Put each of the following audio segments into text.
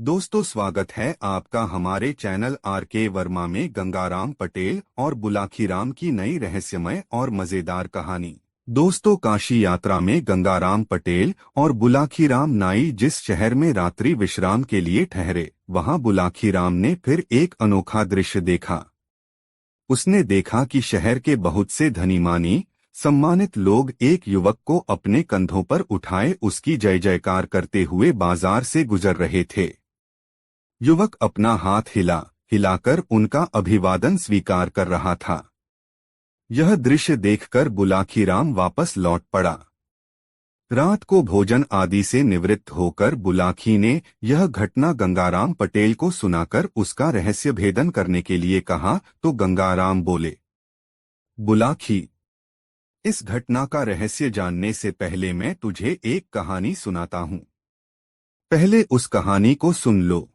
दोस्तों, स्वागत है आपका हमारे चैनल आर.के. वर्मा में गंगाराम पटेल और बुलाखीराम की नई रहस्यमय और मजेदार कहानी। दोस्तों, काशी यात्रा में गंगाराम पटेल और बुलाखीराम नाई जिस शहर में रात्रि विश्राम के लिए ठहरे, वहां बुलाखीराम ने फिर एक अनोखा दृश्य देखा। उसने देखा कि शहर के बहुत से धनीमानी सम्मानित लोग एक युवक को अपने कंधों पर उठाए उसकी जय जयकार करते हुए बाजार से गुजर रहे थे। युवक अपना हाथ हिलाकर उनका अभिवादन स्वीकार कर रहा था। यह दृश्य देखकर बुलाखीराम वापस लौट पड़ा। रात को भोजन आदि से निवृत्त होकर बुलाखी ने यह घटना गंगाराम पटेल को सुनाकर उसका रहस्य भेदन करने के लिए कहा तो गंगाराम बोले, बुलाखी, इस घटना का रहस्य जानने से पहले मैं तुझे एक कहानी सुनाता हूँ। पहले उस कहानी को सुन लो।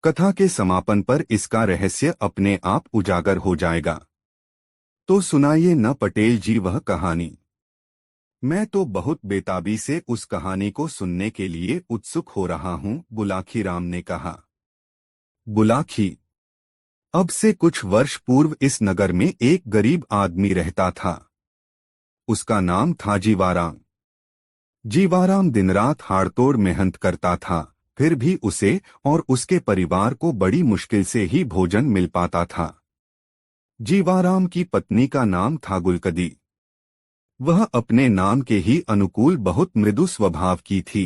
कथा के समापन पर इसका रहस्य अपने आप उजागर हो जाएगा। तो सुनाइए न पटेल जी वह कहानी। मैं तो बहुत बेताबी से उस कहानी को सुनने के लिए उत्सुक हो रहा हूँ, बुलाखीराम ने कहा। बुलाखी, अब से कुछ वर्ष पूर्व इस नगर में एक गरीब आदमी रहता था। उसका नाम था जीवाराम। जीवाराम दिन रात हाड़तोड़ मेहनत करता था, फिर भी उसे और उसके परिवार को बड़ी मुश्किल से ही भोजन मिल पाता था। जीवाराम की पत्नी का नाम था गुलकदी। वह अपने नाम के ही अनुकूल बहुत मृदु स्वभाव की थी।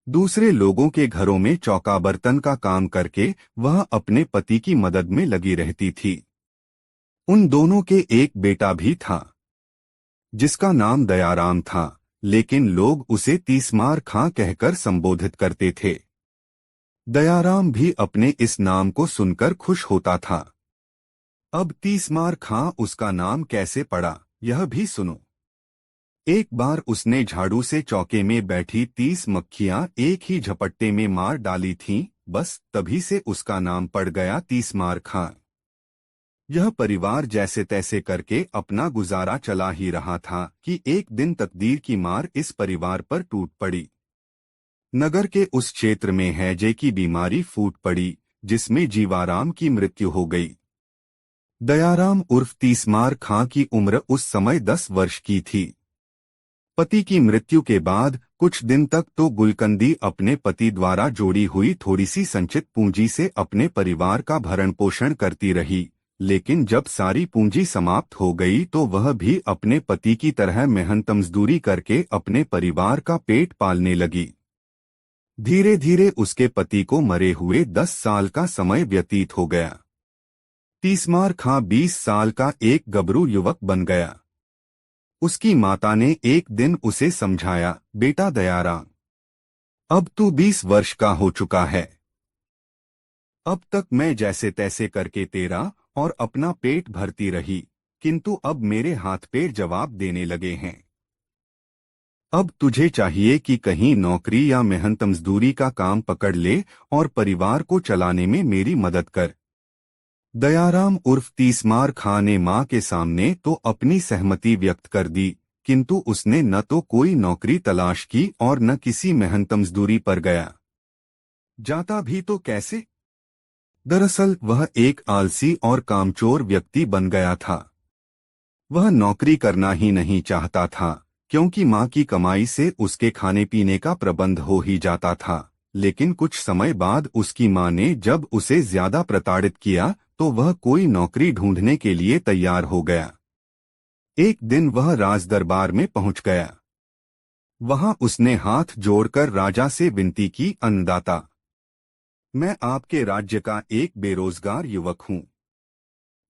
दूसरे लोगों के घरों में चौका बर्तन का काम करके वह अपने पति की मदद में लगी रहती थी। उन दोनों के एक बेटा भी था, जिसका नाम दयाराम था, लेकिन लोग उसे तीसमार खां कहकर संबोधित करते थे। दयाराम भी अपने इस नाम को सुनकर खुश होता था। अब तीसमार खां उसका नाम कैसे पड़ा, यह भी सुनो। एक बार उसने झाड़ू से चौके में बैठी 30 मक्खियां एक ही झपट्टे में मार डाली थीं, बस तभी से उसका नाम पड़ गया तीसमार खां। यह परिवार जैसे तैसे करके अपना गुजारा चला ही रहा था कि एक दिन तकदीर की मार इस परिवार पर टूट पड़ी। नगर के उस क्षेत्र में हैजे की बीमारी फूट पड़ी, जिसमें जीवाराम की मृत्यु हो गई। दयाराम उर्फ तीसमार खां की उम्र उस समय 10 वर्ष की थी। पति की मृत्यु के बाद कुछ दिन तक तो गुलकंदी अपने पति द्वारा जोड़ी हुई थोड़ी सी संचित पूंजी से अपने परिवार का भरण पोषण करती रही, लेकिन जब सारी पूंजी समाप्त हो गई तो वह भी अपने पति की तरह मेहनत मजदूरी करके अपने परिवार का पेट पालने लगी। धीरे धीरे उसके पति को मरे हुए 10 साल का समय व्यतीत हो गया। तीसमार खां 20 साल का एक गबरू युवक बन गया। उसकी माता ने एक दिन उसे समझाया, बेटा दयाराम, अब तू 20 वर्ष का हो चुका है। अब तक मैं जैसे तैसे करके तेरा और अपना पेट भरती रही, किंतु अब मेरे हाथ पैर जवाब देने लगे हैं। अब तुझे चाहिए कि कहीं नौकरी या मेहनत मजदूरी का काम पकड़ ले और परिवार को चलाने में मेरी मदद कर। दयाराम उर्फ तीसमार खां ने मां के सामने तो अपनी सहमति व्यक्त कर दी, किंतु उसने न तो कोई नौकरी तलाश की और न किसी मेहनत मजदूरी पर गया। जाता भी तो कैसे? दरअसल वह एक आलसी और कामचोर व्यक्ति बन गया था। वह नौकरी करना ही नहीं चाहता था, क्योंकि मां की कमाई से उसके खाने पीने का प्रबंध हो ही जाता था। लेकिन कुछ समय बाद उसकी मां ने जब उसे ज्यादा प्रताड़ित किया तो वह कोई नौकरी ढूंढने के लिए तैयार हो गया। एक दिन वह राजदरबार में पहुंच गया। वहां उसने हाथ जोड़कर राजा से विनती की, अन्नदाता, मैं आपके राज्य का एक बेरोजगार युवक हूँ।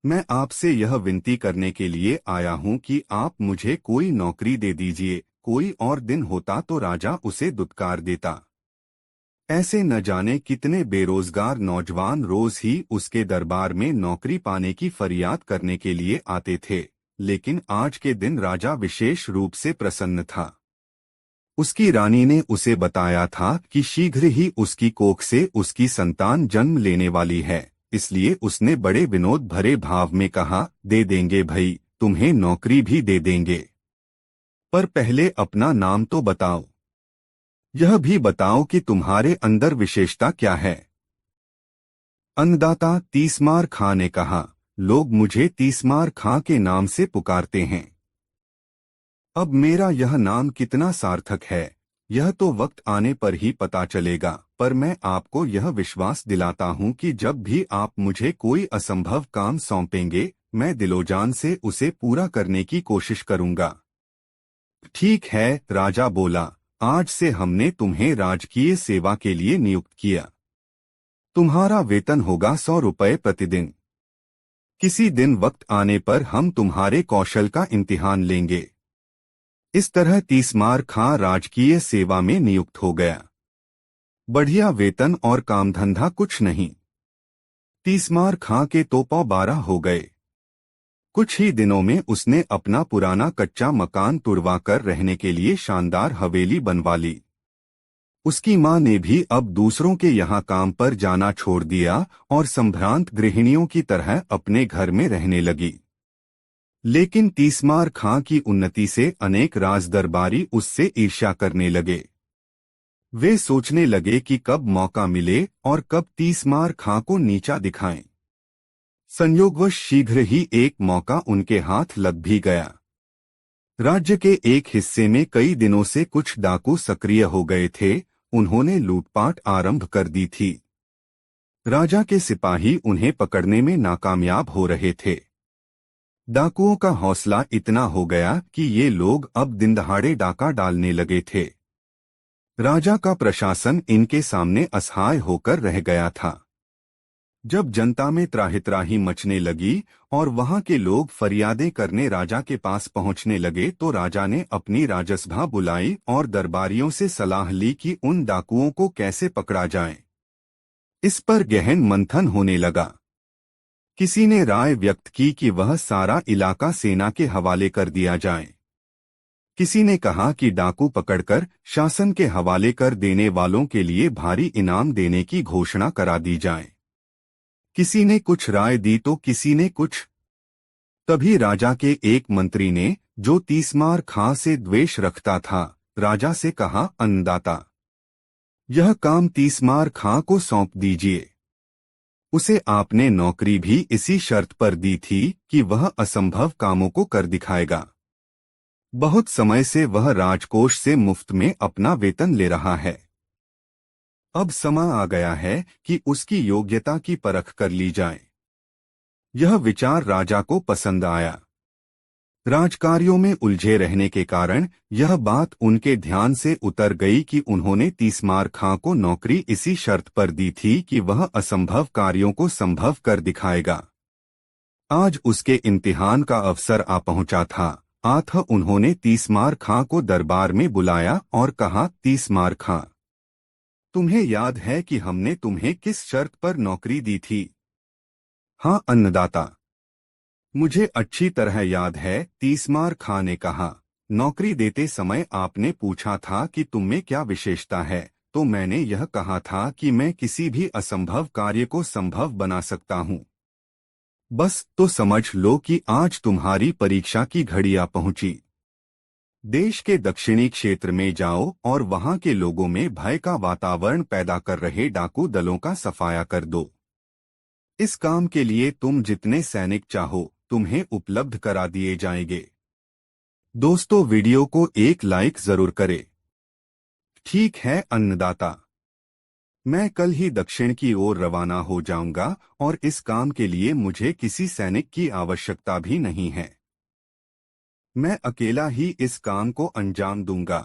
मैं आपसे यह विनती करने के लिए आया हूँ कि आप मुझे कोई नौकरी दे दीजिए। कोई और दिन होता तो राजा उसे दुत्कार देता। ऐसे न जाने कितने बेरोजगार नौजवान रोज ही उसके दरबार में नौकरी पाने की फरियाद करने के लिए आते थे, लेकिन आज के दिन राजा विशेष रूप से प्रसन्न था। उसकी रानी ने उसे बताया था कि शीघ्र ही उसकी कोख से उसकी संतान जन्म लेने वाली है, इसलिए उसने बड़े विनोद भरे भाव में कहा, दे देंगे भई, तुम्हें नौकरी भी दे देंगे, पर पहले अपना नाम तो बताओ। यह भी बताओ कि तुम्हारे अंदर विशेषता क्या है। अन्नदाता तीसमार खां ने कहा, लोग मुझे तीसमार खां के नाम से पुकारते हैं। अब मेरा यह नाम कितना सार्थक है, यह तो वक्त आने पर ही पता चलेगा, पर मैं आपको यह विश्वास दिलाता हूँ कि जब भी आप मुझे कोई असंभव काम सौंपेंगे, मैं दिलोजान से उसे पूरा करने की कोशिश करूंगा। ठीक है, राजा बोला, आज से हमने तुम्हें राजकीय सेवा के लिए नियुक्त किया। तुम्हारा वेतन होगा 100 रुपये प्रतिदिन। किसी दिन वक्त आने पर हम तुम्हारे कौशल का इम्तिहान लेंगे। इस तरह तीसमार खां राजकीय सेवा में नियुक्त हो गया। बढ़िया वेतन और कामधंधा कुछ नहीं। तीसमार खां के तो पौ 12 हो गए। कुछ ही दिनों में उसने अपना पुराना कच्चा मकान तुड़वाकर रहने के लिए शानदार हवेली बनवा ली। उसकी मां ने भी अब दूसरों के यहाँ काम पर जाना छोड़ दिया और संभ्रांत गृहिणियों की तरह अपने घर में रहने लगी। लेकिन तीसमार खां की उन्नति से अनेक राजदरबारी उससे ईर्ष्या करने लगे। वे सोचने लगे कि कब मौका मिले और कब तीसमार खां को नीचा दिखाएं। संयोगवश शीघ्र ही एक मौका उनके हाथ लग भी गया। राज्य के एक हिस्से में कई दिनों से कुछ डाकू सक्रिय हो गए थे। उन्होंने लूटपाट आरंभ कर दी थी। राजा के सिपाही उन्हें पकड़ने में नाकामयाब हो रहे थे। डाकुओं का हौसला इतना हो गया कि ये लोग अब दिनदहाड़े डाका डालने लगे थे। राजा का प्रशासन इनके सामने असहाय होकर रह गया था। जब जनता में त्राहित्राही मचने लगी और वहां के लोग फरियादें करने राजा के पास पहुंचने लगे, तो राजा ने अपनी राजसभा बुलाई और दरबारियों से सलाह ली कि उन डाकुओं को कैसे पकड़ा जाए। इस पर गहन मंथन होने लगा। किसी ने राय व्यक्त की कि वह सारा इलाका सेना के हवाले कर दिया जाए। किसी ने कहा कि डाकू पकड़कर शासन के हवाले कर देने वालों के लिए भारी इनाम देने की घोषणा करा दी जाए। किसी ने कुछ राय दी तो किसी ने कुछ। तभी राजा के एक मंत्री ने, जो तीसमार खां से द्वेष रखता था, राजा से कहा, अन्नदाता, यह काम तीसमार खां को सौंप दीजिए। उसे आपने नौकरी भी इसी शर्त पर दी थी कि वह असंभव कामों को कर दिखाएगा। बहुत समय से वह राजकोष से मुफ्त में अपना वेतन ले रहा है। अब समय आ गया है कि उसकी योग्यता की परख कर ली जाए। यह विचार राजा को पसंद आया। राजकार्यों में उलझे रहने के कारण यह बात उनके ध्यान से उतर गई कि उन्होंने तीसमार खां को नौकरी इसी शर्त पर दी थी कि वह असंभव कार्यों को संभव कर दिखाएगा। आज उसके इम्तिहान का अवसर आ पहुंचा था। अतः उन्होंने तीसमार खां को दरबार में बुलाया और कहा, तीसमार खां, तुम्हें याद है कि हमने तुम्हें किस शर्त पर नौकरी दी थी? हाँ अन्नदाता, मुझे अच्छी तरह याद है, तीसमार खां ने कहा। नौकरी देते समय आपने पूछा था कि तुम में क्या विशेषता है, तो मैंने यह कहा था कि मैं किसी भी असंभव कार्य को संभव बना सकता हूँ। बस तो समझ लो कि आज तुम्हारी परीक्षा की घड़ी आ पहुंची। देश के दक्षिणी क्षेत्र में जाओ और वहां के लोगों में भय का वातावरण पैदा कर रहे डाकू दलों का सफाया कर दो। इस काम के लिए तुम जितने सैनिक चाहो तुम्हें उपलब्ध करा दिए जाएंगे। दोस्तों, वीडियो को एक लाइक जरूर करें। ठीक है अन्नदाता, मैं कल ही दक्षिण की ओर रवाना हो जाऊंगा और इस काम के लिए मुझे किसी सैनिक की आवश्यकता भी नहीं है। मैं अकेला ही इस काम को अंजाम दूंगा।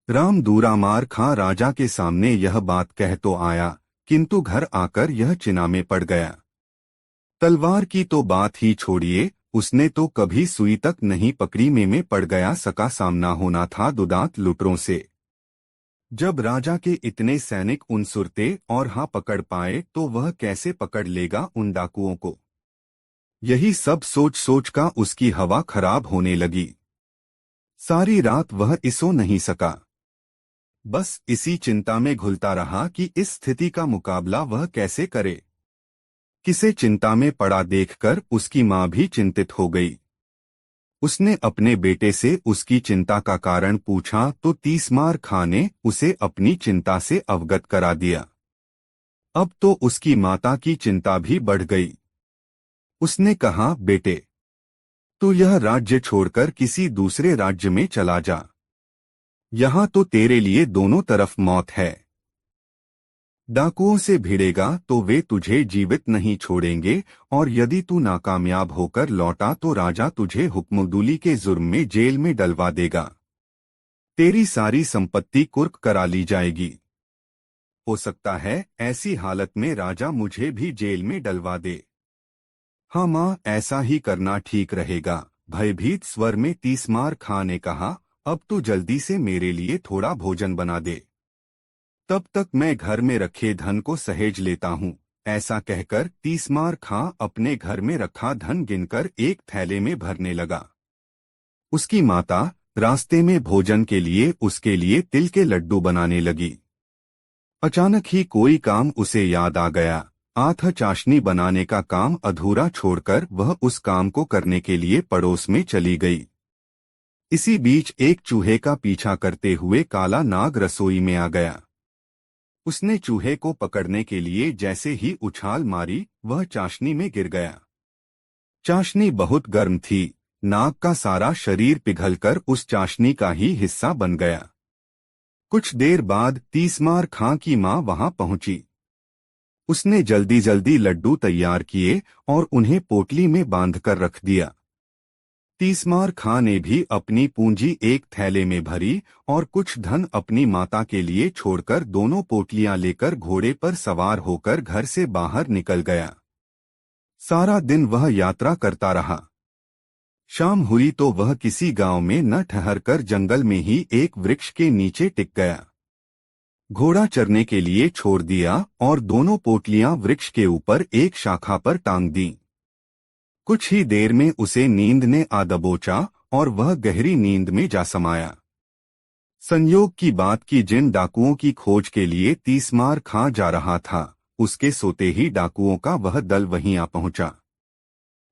राम दूरामार खां राजा के सामने यह बात कह तो आया, किंतु घर आकर यह चिन्ता में पड़ गया। तलवार की तो बात ही छोड़िए, उसने तो कभी सुई तक नहीं पकड़ी में पड़ गया। सका सामना होना था दुदांत लुटरों से। जब राजा के इतने सैनिक उन सुरते और हाँ पकड़ पाए तो वह कैसे पकड़ लेगा उन डाकुओं को? यही सब सोच सोच का उसकी हवा खराब होने लगी। सारी रात वह सो नहीं सका। बस इसी चिंता में घुलता रहा कि इस स्थिति का मुकाबला वह कैसे करे। किसे चिंता में पड़ा देखकर उसकी मां भी चिंतित हो गई। उसने अपने बेटे से उसकी चिंता का कारण पूछा तो तीसमार खां ने उसे अपनी चिंता से अवगत करा दिया। अब तो उसकी माता की चिंता भी बढ़ गई। उसने कहा, बेटे, तू यह राज्य छोड़कर किसी दूसरे राज्य में चला जा। यहाँ तो तेरे लिए दोनों तरफ मौत है। डाकुओं से भिड़ेगा तो वे तुझे जीवित नहीं छोड़ेंगे, और यदि तू नाकामयाब होकर लौटा तो राजा तुझे हुक्मदुली के जुर्म में जेल में डलवा देगा। तेरी सारी संपत्ति कुर्क करा ली जाएगी। हो सकता है ऐसी हालत में राजा मुझे भी जेल में डलवा दे। हाँ माँ, ऐसा ही करना ठीक रहेगा, भयभीत स्वर में तीसमार खां ने कहा। अब तू जल्दी से मेरे लिए थोड़ा भोजन बना दे, तब तक मैं घर में रखे धन को सहेज लेता हूँ। ऐसा कहकर तीसमार खां अपने घर में रखा धन गिनकर एक थैले में भरने लगा। उसकी माता रास्ते में भोजन के लिए उसके लिए तिल के लड्डू बनाने लगी। अचानक ही कोई काम उसे याद आ गया। आथा चाशनी बनाने का काम अधूरा छोड़कर वह उस काम को करने के लिए पड़ोस में चली गई। इसी बीच एक चूहे का पीछा करते हुए काला नाग रसोई में आ गया। उसने चूहे को पकड़ने के लिए जैसे ही उछाल मारी, वह चाशनी में गिर गया। चाशनी बहुत गर्म थी। नाग का सारा शरीर पिघलकर उस चाशनी का ही हिस्सा बन गया। कुछ देर बाद तीसमार खां की मां वहां पहुंची। उसने जल्दी जल्दी लड्डू तैयार किए और उन्हें पोटली में बांधकर रख दिया। तीसमार खां ने भी अपनी पूंजी एक थैले में भरी और कुछ धन अपनी माता के लिए छोड़कर दोनों पोटलियां लेकर घोड़े पर सवार होकर घर से बाहर निकल गया। सारा दिन वह यात्रा करता रहा। शाम हुई तो वह किसी गांव में न ठहरकर जंगल में ही एक वृक्ष के नीचे टिक गया। घोड़ा चरने के लिए छोड़ दिया और दोनों पोटलियां वृक्ष के ऊपर एक शाखा पर टांग दी। कुछ ही देर में उसे नींद ने आ दबोचा और वह गहरी नींद में जा समाया। संयोग की बात कि जिन डाकुओं की खोज के लिए तीसमार खां जा रहा था, उसके सोते ही डाकुओं का वह दल वहीं आ पहुंचा।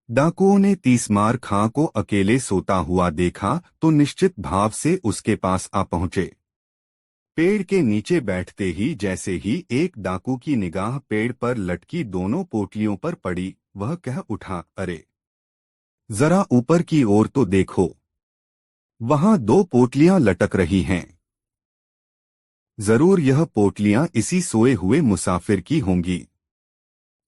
डाकुओं ने तीसमार खां को अकेले सोता हुआ देखा तो निश्चित भाव से उसके पास आ पहुंचे। पेड़ के नीचे बैठते ही जैसे ही एक डाकू की निगाह पेड़ पर लटकी दोनों पोटलियों पर पड़ी, वह कह उठा, अरे जरा ऊपर की ओर तो देखो, वहां दो पोटलियां लटक रही हैं। जरूर यह पोटलियां इसी सोए हुए मुसाफिर की होंगी।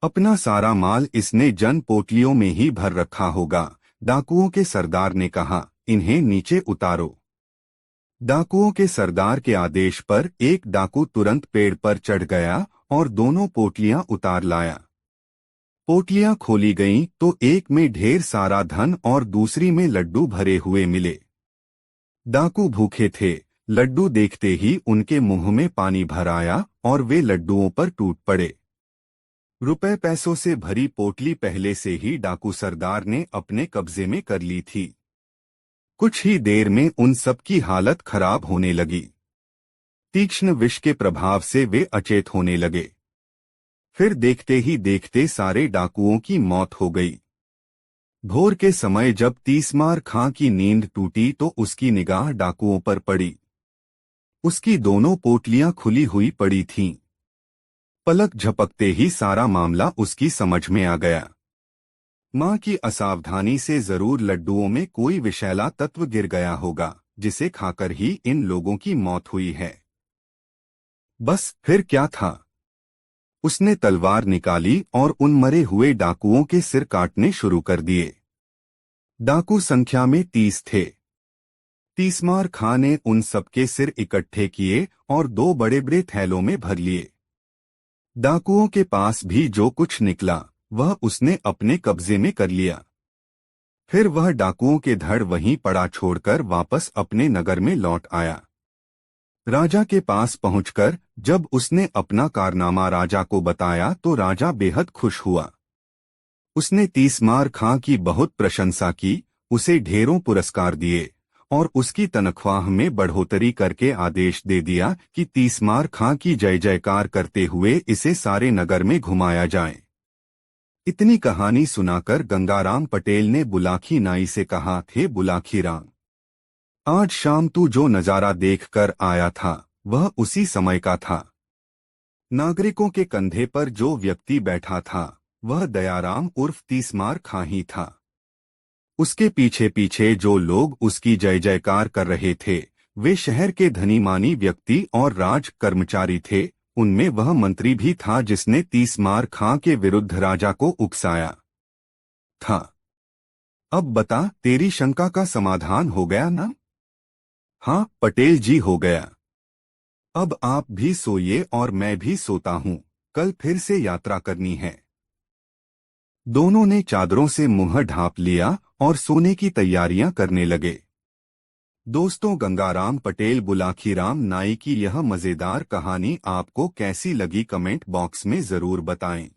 अपना सारा माल इसने जन पोटलियों में ही भर रखा होगा। डाकुओं के सरदार ने कहा, इन्हें नीचे उतारो। डाकुओं के सरदार के आदेश पर एक डाकू तुरंत पेड़ पर चढ़ गया और दोनों पोटलियां उतार लाया। पोटलियां खोली गईं तो एक में ढेर सारा धन और दूसरी में लड्डू भरे हुए मिले। डाकू भूखे थे। लड्डू देखते ही उनके मुंह में पानी भर आया और वे लड्डुओं पर टूट पड़े। रुपए पैसों से भरी पोटली पहले से ही डाकू सरदार ने अपने कब्जे में कर ली थी। कुछ ही देर में उन सबकी हालत खराब होने लगी। तीक्ष्ण विष के प्रभाव से वे अचेत होने लगे। फिर देखते ही देखते सारे डाकुओं की मौत हो गई। भोर के समय जब तीसमार खां की नींद टूटी तो उसकी निगाह डाकुओं पर पड़ी। उसकी दोनों पोटलियां खुली हुई पड़ी थीं। पलक झपकते ही सारा मामला उसकी समझ में आ गया। मां की असावधानी से जरूर लड्डुओं में कोई विषैला तत्व गिर गया होगा, जिसे खाकर ही इन लोगों की मौत हुई है। बस फिर क्या था? उसने तलवार निकाली और उन मरे हुए डाकुओं के सिर काटने शुरू कर दिए। डाकू संख्या में 30 थे। तीसमार खां ने उन सबके सिर इकट्ठे किए और दो बड़े बड़े थैलों में भर लिए। डाकुओं के पास भी जो कुछ निकला वह उसने अपने कब्जे में कर लिया। फिर वह डाकुओं के धड़ वहीं पड़ा छोड़कर वापस अपने नगर में लौट आया। राजा के पास पहुंचकर जब उसने अपना कारनामा राजा को बताया तो राजा बेहद खुश हुआ। उसने तीसमार खां की बहुत प्रशंसा की, उसे ढेरों पुरस्कार दिए और उसकी तनख्वाह में बढ़ोतरी करके आदेश दे दिया कि तीसमार खां की जय जयकार करते हुए इसे सारे नगर में घुमाया जाए। इतनी कहानी सुनाकर गंगाराम पटेल ने बुलाकी नाई से कहा, थे बुलाकी राम, आज शाम तू जो नजारा देखकर आया था वह उसी समय का था। नागरिकों के कंधे पर जो व्यक्ति बैठा था वह दयाराम उर्फ तीसमार खां ही था। उसके पीछे पीछे जो लोग उसकी जय जयकार कर रहे थे वे शहर के धनी मानी व्यक्ति और राज कर्मचारी थे। उनमें वह मंत्री भी था जिसने तीसमार खां के विरुद्ध राजा को उकसाया था। अब बता, तेरी शंका का समाधान हो गया ना? हाँ पटेल जी, हो गया। अब आप भी सोइए और मैं भी सोता हूँ, कल फिर से यात्रा करनी है। दोनों ने चादरों से मुंह ढांप लिया और सोने की तैयारियां करने लगे। दोस्तों, गंगाराम पटेल बुलाखीराम नाई की यह मजेदार कहानी आपको कैसी लगी कमेंट बॉक्स में जरूर बताएं।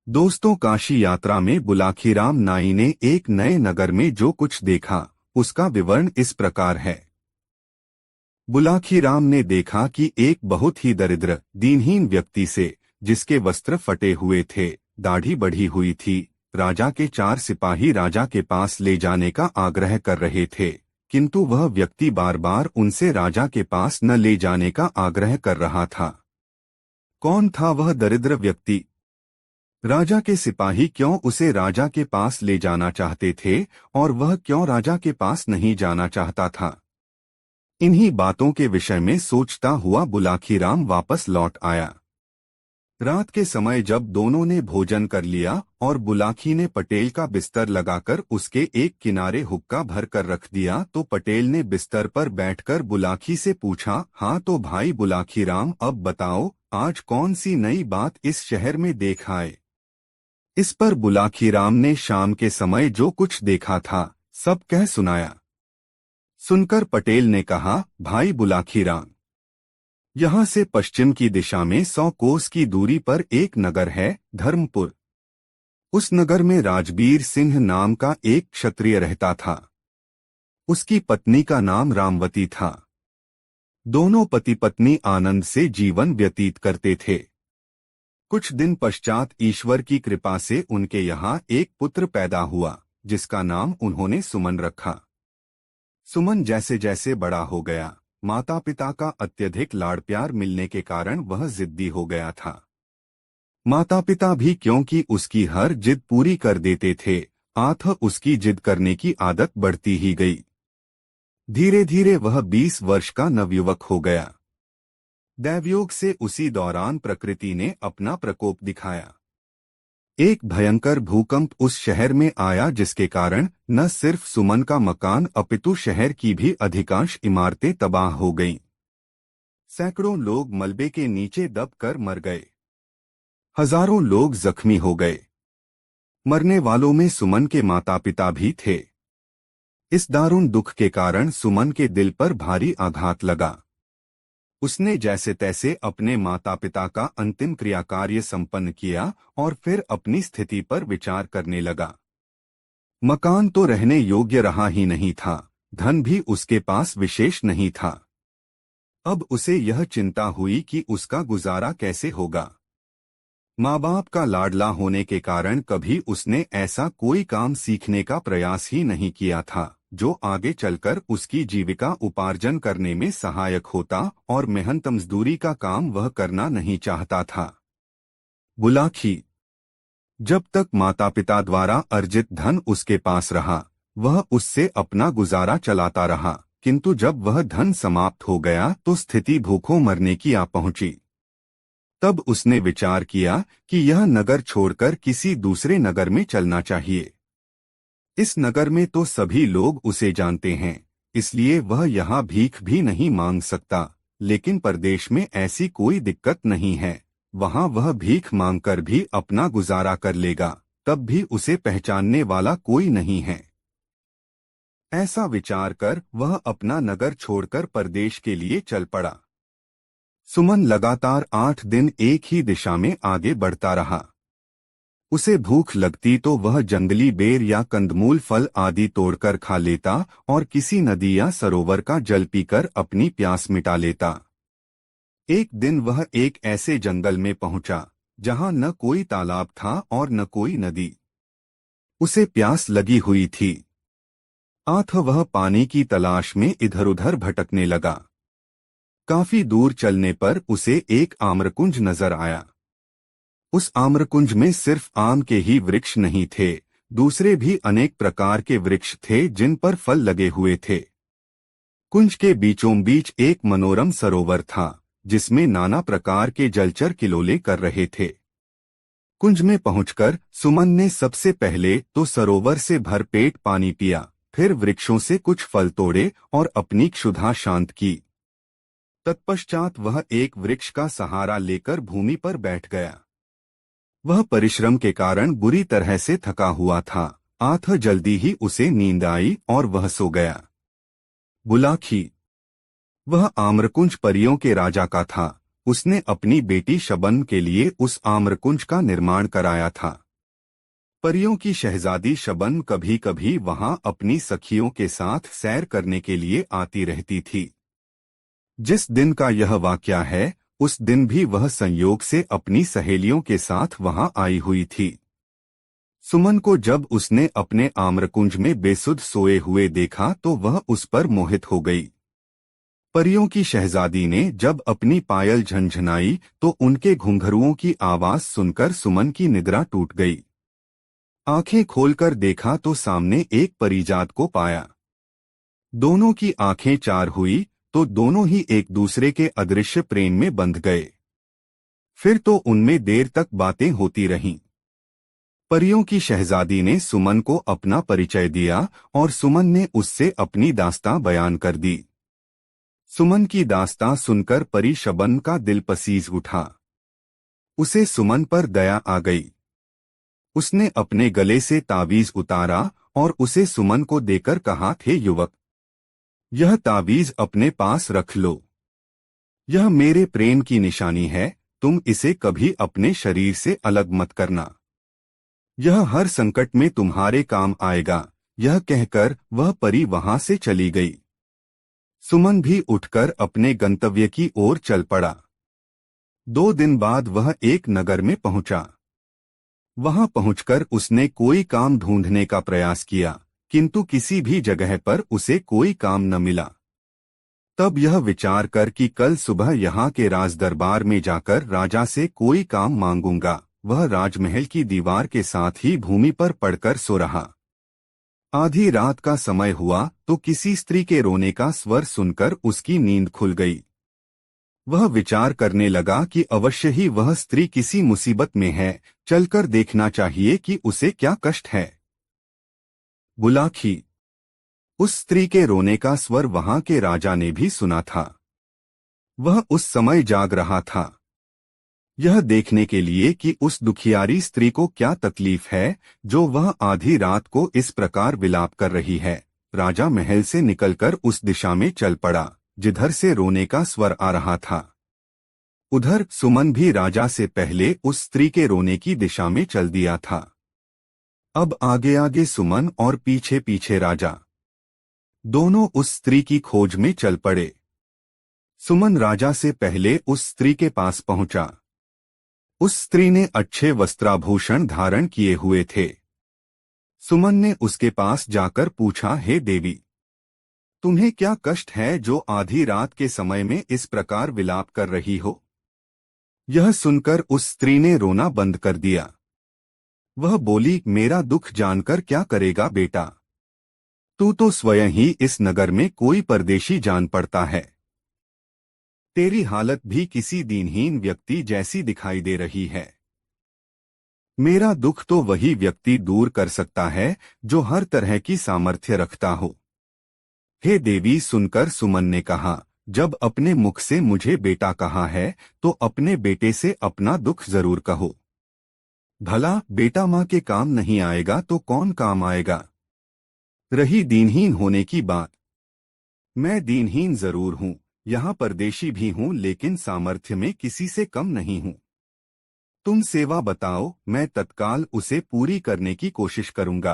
दोस्तों, काशी यात्रा में बुलाखीराम नाई ने एक नए नगर में जो कुछ देखा उसका विवरण इस प्रकार है। बुलाखीराम ने देखा कि एक बहुत ही दरिद्र दीनहीन व्यक्ति से, जिसके वस्त्र फटे हुए थे, दाढ़ी बढ़ी हुई थी, राजा के 4 सिपाही राजा के पास ले जाने का आग्रह कर रहे थे, किंतु वह व्यक्ति बार बार उनसे राजा के पास न ले जाने का आग्रह कर रहा था। कौन था वह दरिद्र व्यक्ति? राजा के सिपाही क्यों उसे राजा के पास ले जाना चाहते थे और वह क्यों राजा के पास नहीं जाना चाहता था? इन्हीं बातों के विषय में सोचता हुआ बुलाखीराम वापस लौट आया। रात के समय जब दोनों ने भोजन कर लिया और बुलाखी ने पटेल का बिस्तर लगाकर उसके एक किनारे हुक्का भर कर रख दिया तो पटेल ने बिस्तर पर बैठकर बुलाखी से पूछा, हाँ तो भाई बुलाखीराम, अब बताओ आज कौन सी नई बात इस शहर में देख आए? इस पर बुलाखीराम ने शाम के समय जो कुछ देखा था सब कह सुनाया। सुनकर पटेल ने कहा, भाई बुलाखीराम, यहाँ से पश्चिम की दिशा में 100 कोस की दूरी पर एक नगर है, धर्मपुर। उस नगर में राजबीर सिंह नाम का एक क्षत्रिय रहता था। उसकी पत्नी का नाम रामवती था। दोनों पति पत्नी आनंद से जीवन व्यतीत करते थे। कुछ दिन पश्चात ईश्वर की कृपा से उनके यहाँ एक पुत्र पैदा हुआ, जिसका नाम उन्होंने सुमन रखा। सुमन जैसे जैसे बड़ा हो गया, माता पिता का अत्यधिक लाड़ प्यार मिलने के कारण वह जिद्दी हो गया था। माता पिता भी क्योंकि उसकी हर जिद पूरी कर देते थे, आथ उसकी जिद करने की आदत बढ़ती ही गई। धीरे धीरे वह 20 वर्ष का नवयुवक हो गया। दैवयोग से उसी दौरान प्रकृति ने अपना प्रकोप दिखाया। एक भयंकर भूकंप उस शहर में आया जिसके कारण न सिर्फ सुमन का मकान अपितु शहर की भी अधिकांश इमारतें तबाह हो गईं। सैकड़ों लोग मलबे के नीचे दबकर मर गए। हजारों लोग जख्मी हो गए। मरने वालों में सुमन के माता पिता भी थे। इस दारुण दुख के कारण सुमन के दिल पर भारी आघात लगा। उसने जैसे तैसे अपने माता पिता का अंतिम क्रियाकार्य संपन्न किया और फिर अपनी स्थिति पर विचार करने लगा। मकान तो रहने योग्य रहा ही नहीं था, धन भी उसके पास विशेष नहीं था। अब उसे यह चिंता हुई कि उसका गुजारा कैसे होगा। माँ बाप का लाडला होने के कारण कभी उसने ऐसा कोई काम सीखने का प्रयास ही नहीं किया था जो आगे चलकर उसकी जीविका उपार्जन करने में सहायक होता, और मेहनत मजदूरी का काम वह करना नहीं चाहता था। बुलाखी जब तक माता पिता द्वारा अर्जित धन उसके पास रहा वह उससे अपना गुजारा चलाता रहा, किंतु जब वह धन समाप्त हो गया तो स्थिति भूखों मरने की आ पहुंची। तब उसने विचार किया कि यह नगर छोड़कर किसी दूसरे नगर में चलना चाहिए। इस नगर में तो सभी लोग उसे जानते हैं, इसलिए वह यहाँ भीख भी नहीं मांग सकता, लेकिन परदेश में ऐसी कोई दिक्कत नहीं है, वहाँ वह भीख मांगकर भी अपना गुजारा कर लेगा, तब भी उसे पहचानने वाला कोई नहीं है। ऐसा विचार कर वह अपना नगर छोड़कर परदेश के लिए चल पड़ा। सुमन लगातार 8 दिन एक ही दिशा में आगे बढ़ता रहा। उसे भूख लगती तो वह जंगली बेर या कंदमूल फल आदि तोड़कर खा लेता और किसी नदी या सरोवर का जल पीकर अपनी प्यास मिटा लेता। एक दिन वह एक ऐसे जंगल में पहुंचा जहां न कोई तालाब था और न कोई नदी। उसे प्यास लगी हुई थी। आठ वह पानी की तलाश में इधर उधर भटकने लगा। काफी दूर चलने पर उसे एक आम्रकुंज नजर आया। उस आम्रकुंज में सिर्फ आम के ही वृक्ष नहीं थे, दूसरे भी अनेक प्रकार के वृक्ष थे जिन पर फल लगे हुए थे। कुंज के बीचों बीच एक मनोरम सरोवर था, जिसमें नाना प्रकार के जलचर किलोले कर रहे थे। कुंज में पहुंचकर सुमन ने सबसे पहले तो सरोवर से भरपेट पानी पिया, फिर वृक्षों से कुछ फल तोड़े और अपनी क्षुधा शांत की। तत्पश्चात वह एक वृक्ष का सहारा लेकर भूमि पर बैठ गया। वह परिश्रम के कारण बुरी तरह से थका हुआ था। आठ जल्दी ही उसे नींद आई और वह सो गया। बुलाखी। वह आम्रकुंज परियों के राजा का था। उसने अपनी बेटी शबन के लिए उस आम्रकुंज का निर्माण कराया था। परियों की शहजादी शबन कभी कभी वहां अपनी सखियों के साथ सैर करने के लिए आती रहती थी। जिस दिन का यह वाकया है, उस दिन भी वह संयोग से अपनी सहेलियों के साथ वहां आई हुई थी। सुमन को जब उसने अपने आम्रकुंज में बेसुध सोए हुए देखा तो वह उस पर मोहित हो गई। परियों की शहजादी ने जब अपनी पायल झनझनाई तो उनके घुंघरुओं की आवाज सुनकर सुमन की निद्रा टूट गई। आंखें खोलकर देखा तो सामने एक परिजात को पाया। दोनों की आंखें चार हुई तो दोनों ही एक दूसरे के अदृश्य प्रेम में बंध गए। फिर तो उनमें देर तक बातें होती रहीं। परियों की शहजादी ने सुमन को अपना परिचय दिया और सुमन ने उससे अपनी दास्तां बयान कर दी। सुमन की दास्तां सुनकर परी शबन का दिल पसीज उठा। उसे सुमन पर दया आ गई। उसने अपने गले से तावीज उतारा और उसे सुमन को देकर कहा, थे युवक, यह तावीज अपने पास रख लो। यह मेरे प्रेम की निशानी है, तुम इसे कभी अपने शरीर से अलग मत करना। यह हर संकट में तुम्हारे काम आएगा। यह कहकर वह परी वहां से चली गई। सुमन भी उठकर अपने गंतव्य की ओर चल पड़ा। 2 दिन बाद वह एक नगर में पहुंचा। वहां पहुंचकर उसने कोई काम ढूंढने का प्रयास किया, किंतु किसी भी जगह पर उसे कोई काम न मिला। तब यह विचार कर कि कल सुबह यहाँ के राज दरबार में जाकर राजा से कोई काम मांगूंगा, वह राजमहल की दीवार के साथ ही भूमि पर पड़कर सो रहा। आधी रात का समय हुआ तो किसी स्त्री के रोने का स्वर सुनकर उसकी नींद खुल गई। वह विचार करने लगा कि अवश्य ही वह स्त्री किसी मुसीबत में है, चलकर देखना चाहिए कि उसे क्या कष्ट है। बुलाखी। उस स्त्री के रोने का स्वर वहां के राजा ने भी सुना था। वह उस समय जाग रहा था, यह देखने के लिए कि उस दुखियारी स्त्री को क्या तकलीफ है जो वह आधी रात को इस प्रकार विलाप कर रही है। राजा महल से निकलकर उस दिशा में चल पड़ा जिधर से रोने का स्वर आ रहा था। उधर सुमन भी राजा से पहले उस स्त्री के रोने की दिशा में चल दिया था। अब आगे आगे सुमन और पीछे पीछे राजा, दोनों उस स्त्री की खोज में चल पड़े। सुमन राजा से पहले उस स्त्री के पास पहुंचा। उस स्त्री ने अच्छे वस्त्राभूषण धारण किए हुए थे। सुमन ने उसके पास जाकर पूछा, हे देवी, तुम्हें क्या कष्ट है जो आधी रात के समय में इस प्रकार विलाप कर रही हो? यह सुनकर उस स्त्री ने रोना बंद कर दिया। वह बोली, मेरा दुख जानकर क्या करेगा बेटा? तू तो स्वयं ही इस नगर में कोई परदेशी जान पड़ता है। तेरी हालत भी किसी दीनहीन व्यक्ति जैसी दिखाई दे रही है। मेरा दुख तो वही व्यक्ति दूर कर सकता है जो हर तरह की सामर्थ्य रखता हो। हे देवी, सुनकर सुमन ने कहा, जब अपने मुख से मुझे बेटा कहा है तो अपने बेटे से अपना दुख जरूर कहो। भला बेटा माँ के काम नहीं आएगा तो कौन काम आएगा? रही दीनहीन होने की बात, मैं दीनहीन जरूर हूँ, यहाँ परदेशी भी हूँ, लेकिन सामर्थ्य में किसी से कम नहीं हूँ। तुम सेवा बताओ, मैं तत्काल उसे पूरी करने की कोशिश करूंगा।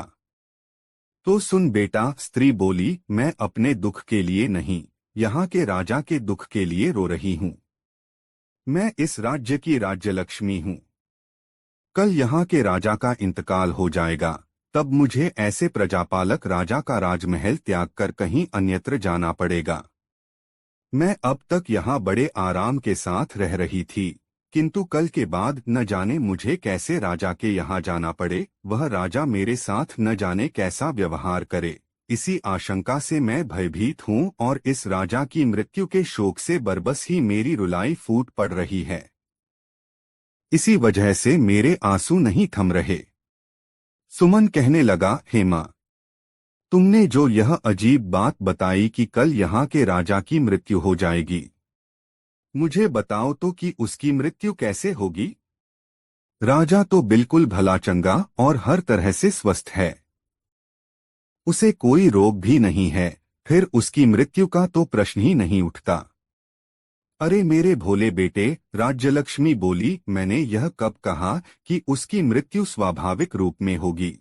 तो सुन बेटा, स्त्री बोली, मैं अपने दुख के लिए नहीं, यहाँ के राजा के दुख के लिए रो रही हूँ। मैं इस राज्य की राज्यलक्ष्मी हूँ। कल यहाँ के राजा का इंतकाल हो जाएगा, तब मुझे ऐसे प्रजापालक राजा का राजमहल त्याग कर कहीं अन्यत्र जाना पड़ेगा। मैं अब तक यहाँ बड़े आराम के साथ रह रही थी, किंतु कल के बाद न जाने मुझे कैसे राजा के यहाँ जाना पड़े, वह राजा मेरे साथ न जाने कैसा व्यवहार करे। इसी आशंका से मैं भयभीत हूँ और इस राजा की मृत्यु के शोक से बरबस ही मेरी रुलाई फूट पड़ रही है। इसी वजह से मेरे आंसू नहीं थम रहे। सुमन कहने लगा, हेमा, तुमने जो यह अजीब बात बताई कि कल यहाँ के राजा की मृत्यु हो जाएगी, मुझे बताओ तो कि उसकी मृत्यु कैसे होगी? राजा तो बिल्कुल भला चंगा और हर तरह से स्वस्थ है, उसे कोई रोग भी नहीं है, फिर उसकी मृत्यु का तो प्रश्न ही नहीं उठता। अरे मेरे भोले बेटे, राज्यलक्ष्मी बोली, मैंने यह कब कहा कि उसकी मृत्यु स्वाभाविक रूप में होगी?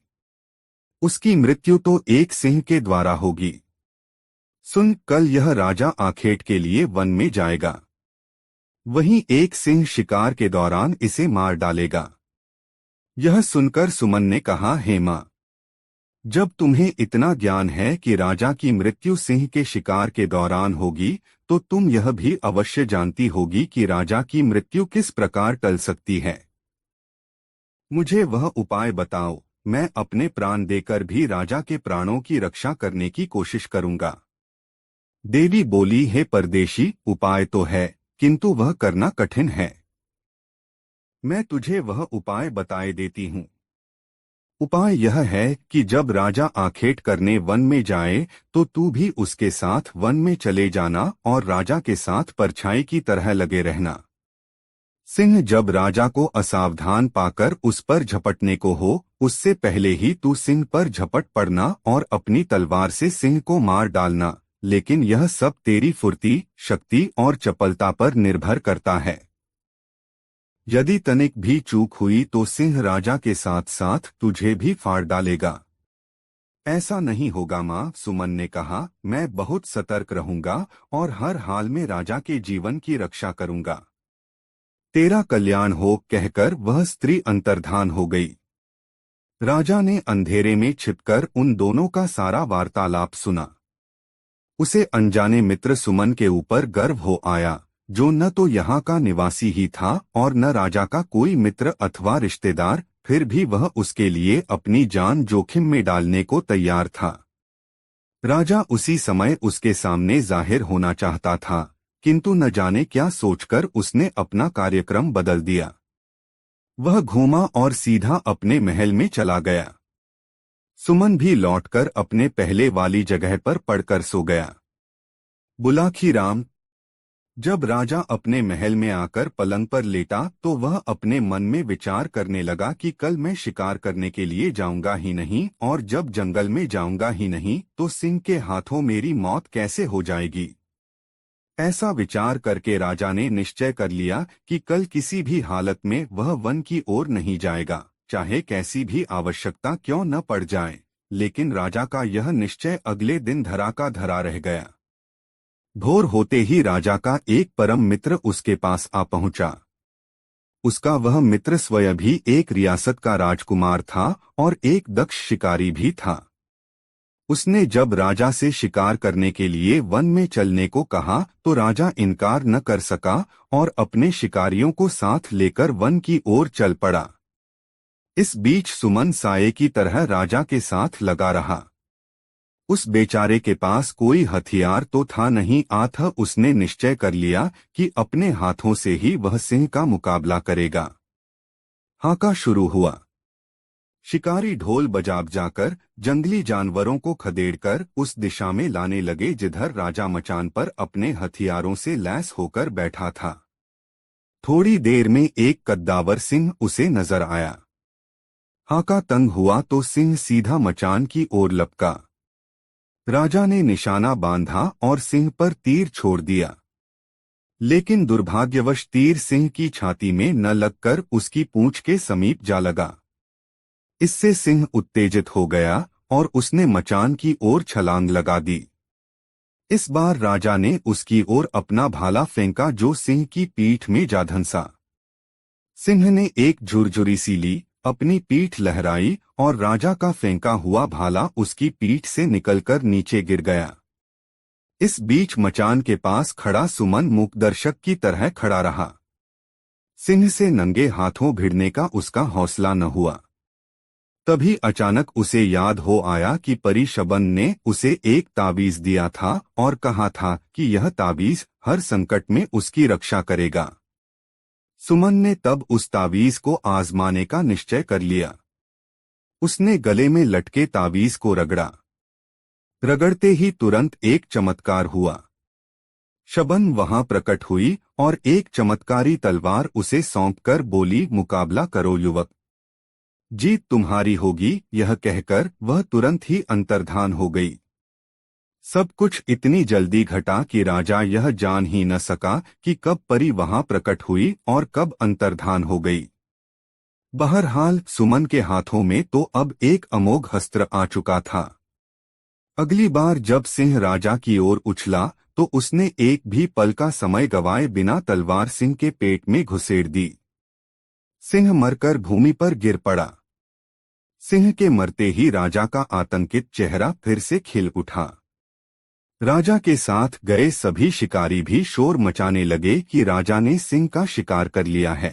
उसकी मृत्यु तो एक सिंह के द्वारा होगी। सुन, कल यह राजा आखेट के लिए वन में जाएगा, वहीं एक सिंह शिकार के दौरान इसे मार डालेगा। यह सुनकर सुमन ने कहा, हेमा, जब तुम्हें इतना ज्ञान है कि राजा की मृत्यु सिंह के शिकार के दौरान होगी, तो तुम यह भी अवश्य जानती होगी कि राजा की मृत्यु किस प्रकार टल सकती है। मुझे वह उपाय बताओ, मैं अपने प्राण देकर भी राजा के प्राणों की रक्षा करने की कोशिश करूंगा। देवी बोली, हे परदेशी, उपाय तो है, किंतु वह करना कठिन है। मैं तुझे वह उपाय बताए देती हूँ। उपाय यह है कि जब राजा आखेट करने वन में जाए तो तू भी उसके साथ वन में चले जाना और राजा के साथ परछाई की तरह लगे रहना। सिंह जब राजा को असावधान पाकर उस पर झपटने को हो, उससे पहले ही तू सिंह पर झपट पड़ना और अपनी तलवार से सिंह को मार डालना, लेकिन यह सब तेरी फुर्ती, शक्ति और चपलता पर निर्भर करता है। यदि तनिक भी चूक हुई तो सिंह राजा के साथ साथ तुझे भी फाड़ डालेगा। ऐसा नहीं होगा माँ, सुमन ने कहा, मैं बहुत सतर्क रहूंगा और हर हाल में राजा के जीवन की रक्षा करूंगा। तेरा कल्याण हो, कहकर वह स्त्री अंतर्धान हो गई। राजा ने अंधेरे में छिपकर उन दोनों का सारा वार्तालाप सुना। उसे अनजाने मित्र सुमन के ऊपर गर्व हो आया, जो न तो यहाँ का निवासी ही था और न राजा का कोई मित्र अथवा रिश्तेदार, फिर भी वह उसके लिए अपनी जान जोखिम में डालने को तैयार था। राजा उसी समय उसके सामने जाहिर होना चाहता था, किंतु न जाने क्या सोचकर उसने अपना कार्यक्रम बदल दिया। वह घूमा और सीधा अपने महल में चला गया। सुमन भी लौटकर अपने पहले वाली जगह पर पड़कर सो गया। बुलाखीराम। जब राजा अपने महल में आकर पलंग पर लेटा तो वह अपने मन में विचार करने लगा कि कल मैं शिकार करने के लिए जाऊंगा ही नहीं, और जब जंगल में जाऊंगा ही नहीं तो सिंह के हाथों मेरी मौत कैसे हो जाएगी। ऐसा विचार करके राजा ने निश्चय कर लिया कि कल किसी भी हालत में वह वन की ओर नहीं जाएगा, चाहे कैसी भी आवश्यकता क्यों न पड़ जाए। लेकिन राजा का यह निश्चय अगले दिन धरा का धरा रह गया। भोर होते ही राजा का एक परम मित्र उसके पास आ पहुंचा। उसका वह मित्र स्वयं भी एक रियासत का राजकुमार था और एक दक्ष शिकारी भी था। उसने जब राजा से शिकार करने के लिए वन में चलने को कहा तो राजा इनकार न कर सका और अपने शिकारियों को साथ लेकर वन की ओर चल पड़ा। इस बीच सुमन साये की तरह राजा के साथ लगा रहा। उस बेचारे के पास कोई हथियार तो था नहीं, अतः उसने निश्चय कर लिया कि अपने हाथों से ही वह सिंह का मुकाबला करेगा। हाका शुरू हुआ। शिकारी ढोल बजा जाकर जंगली जानवरों को खदेड़कर उस दिशा में लाने लगे जिधर राजा मचान पर अपने हथियारों से लैस होकर बैठा था। थोड़ी देर में एक कद्दावर सिंह उसे नजर आया। हाका तंग हुआ तो सिंह सीधा मचान की ओर लपका। राजा ने निशाना बांधा और सिंह पर तीर छोड़ दिया, लेकिन दुर्भाग्यवश तीर सिंह की छाती में न लगकर उसकी पूंछ के समीप जा लगा। इससे सिंह उत्तेजित हो गया और उसने मचान की ओर छलांग लगा दी। इस बार राजा ने उसकी ओर अपना भाला फेंका जो सिंह की पीठ में जा धंसा। सिंह ने एक झुरझुरी सी ली, अपनी पीठ लहराई और राजा का फेंका हुआ भाला उसकी पीठ से निकलकर नीचे गिर गया। इस बीच मचान के पास खड़ा सुमन मूकदर्शक की तरह खड़ा रहा। सिंह से नंगे हाथों भिड़ने का उसका हौसला न हुआ। तभी अचानक उसे याद हो आया कि परी शबन ने उसे एक ताबीज दिया था और कहा था कि यह ताबीज हर संकट में उसकी रक्षा करेगा। सुमन ने तब उस ताबीज को आजमाने का निश्चय कर लिया। उसने गले में लटके ताबीज को रगड़ा। रगड़ते ही तुरंत एक चमत्कार हुआ। शबन वहां प्रकट हुई और एक चमत्कारी तलवार उसे सौंपकर बोली, मुकाबला करो युवक, जीत तुम्हारी होगी। यह कहकर वह तुरंत ही अंतर्धान हो गई। सब कुछ इतनी जल्दी घटा कि राजा यह जान ही न सका कि कब परी वहां प्रकट हुई और कब अंतर्धान हो गई। बहरहाल सुमन के हाथों में तो अब एक अमोघ अस्त्र आ चुका था। अगली बार जब सिंह राजा की ओर उछला तो उसने एक भी पल का समय गवाए बिना तलवार सिंह के पेट में घुसेड़ दी। सिंह मरकर भूमि पर गिर पड़ा। सिंह के मरते ही राजा का आतंकित चेहरा फिर से खिल उठा। राजा के साथ गए सभी शिकारी भी शोर मचाने लगे कि राजा ने सिंह का शिकार कर लिया है।